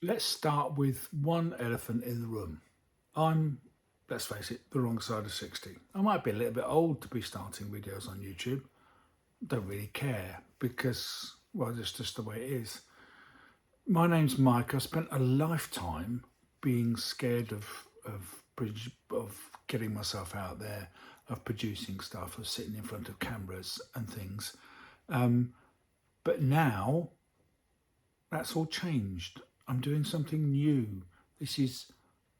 Let's start with one elephant in the room. I'm, let's face it, the wrong side of 60. I might be a little bit old to be starting videos on YouTube. Don't really care because, well, it's just the way it is. My name's Mike. I spent a lifetime being scared of getting myself out there, of producing stuff, of sitting in front of cameras and things. But now that's all changed. I'm doing something new. This is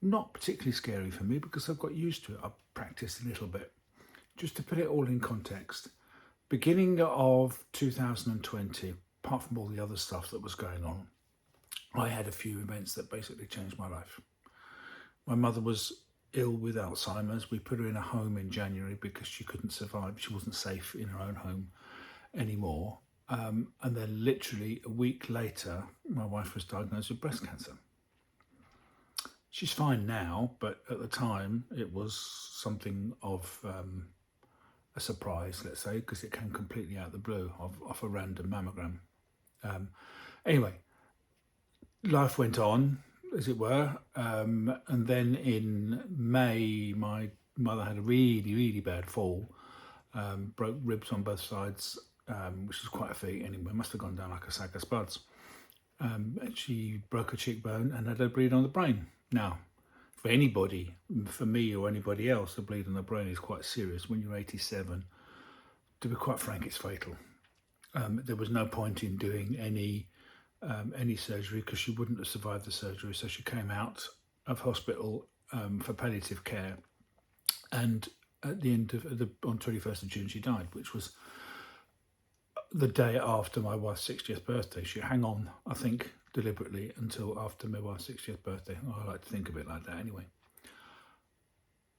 not particularly scary for me because I've got used to it. I've practiced a little bit. Just to put it all in context, beginning of 2020, apart from all the other stuff that was going on, I had a few events that basically changed my life. My mother was ill with Alzheimer's. We put her in a home in January because she couldn't survive. She wasn't safe in her own home anymore. And then literally a week later, my wife was diagnosed with breast cancer. She's fine now, but at the time it was something of a surprise, let's say, because it came completely out of the blue off a random mammogram. Anyway, life went on, as it were. And then in May, my mother had a really, really bad fall, broke ribs on both sides, which is quite a feat anyway. Must have gone down like a sack of spuds. And she broke a cheekbone and had a bleed on the brain. Now, for anybody, for me or anybody else, a bleed on the brain is quite serious. When you're 87, to be quite frank, it's fatal. There was no point in doing any surgery because she wouldn't have survived the surgery. So she came out of hospital for palliative care, and at the end of on 21st of June, she died, which was the day after my wife's 60th birthday. She hang on, I think, deliberately until after my wife's 60th birthday. I like to think of it like that anyway.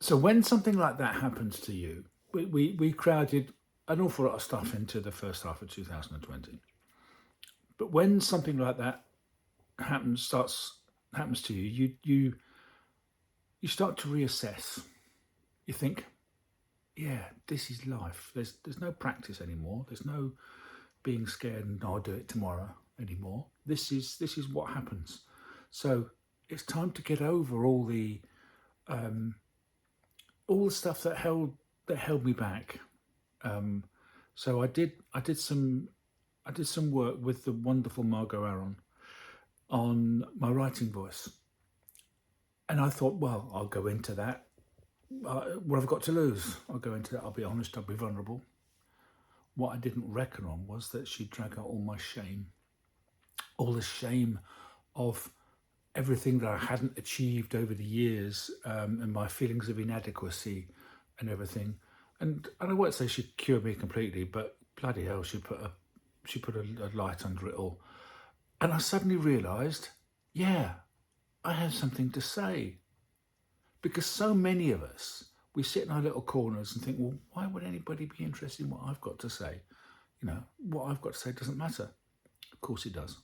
So when something like that happens to you, we crowded an awful lot of stuff into the first half of 2020. But when something like that happens to you, you start to reassess. You think, yeah, this is life. There's no practice anymore. There's no being scared and I'll do it tomorrow anymore. This is what happens. So it's time to get over all the stuff that held me back. So I did some work with the wonderful Margot Aron on my writing voice, and I thought, well, I'll go into that. What I've got to lose? I'll go into that. I'll be honest. I'll be vulnerable. What I didn't reckon on was that she'd drag out all my shame, all the shame of everything that I hadn't achieved over the years, and my feelings of inadequacy and everything. And I won't say she cured me completely, but bloody hell, she put a light under it all. And I suddenly realised, yeah, I have something to say. Because so many of us, we sit in our little corners and think, well, why would anybody be interested in what I've got to say? You know, what I've got to say doesn't matter. Of course it does.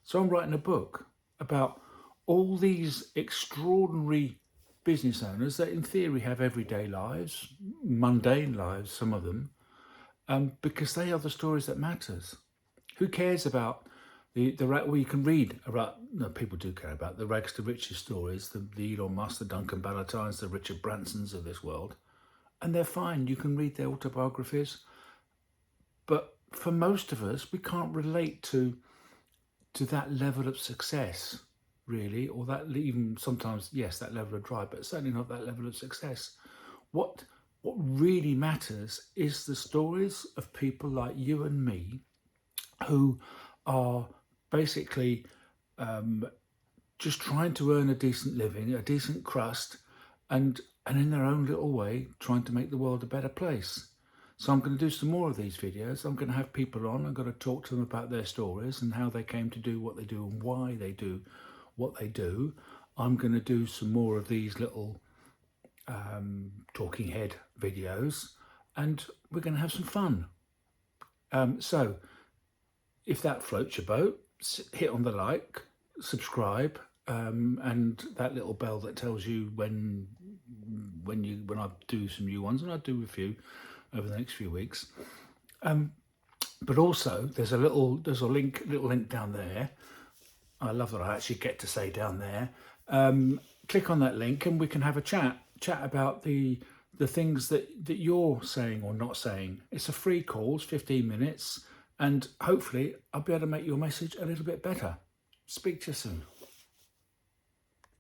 So I'm writing a book about all these extraordinary business owners that in theory have everyday lives, mundane lives, some of them, because they are the stories that matters. Who cares about well, you can read about, no, people do care about the rags to riches stories, the Elon Musk, the Duncan Ballantynes, the Richard Bransons of this world, and they're fine. You can read their autobiographies, but for most of us, we can't relate to that level of success, really, or that even sometimes, yes, that level of drive, but certainly not that level of success. What really matters is the stories of people like you and me who are basically just trying to earn a decent living, a decent crust, and in their own little way, trying to make the world a better place. So I'm going to do some more of these videos. I'm going to have people on. I'm going to talk to them about their stories and how they came to do what they do and why they do what they do. I'm going to do some more of these little talking head videos, and we're going to have some fun. So if that floats your boat, hit on the like, subscribe, and that little bell that tells you when I do some new ones, and I do a few over the next few weeks. But also there's a little link down there I love that I actually get to say down there. Click on that link and we can have a chat about the things that you're saying or not saying. It's a free call, it's 15 minutes, and hopefully I'll be able to make your message a little bit better. Speak to you soon.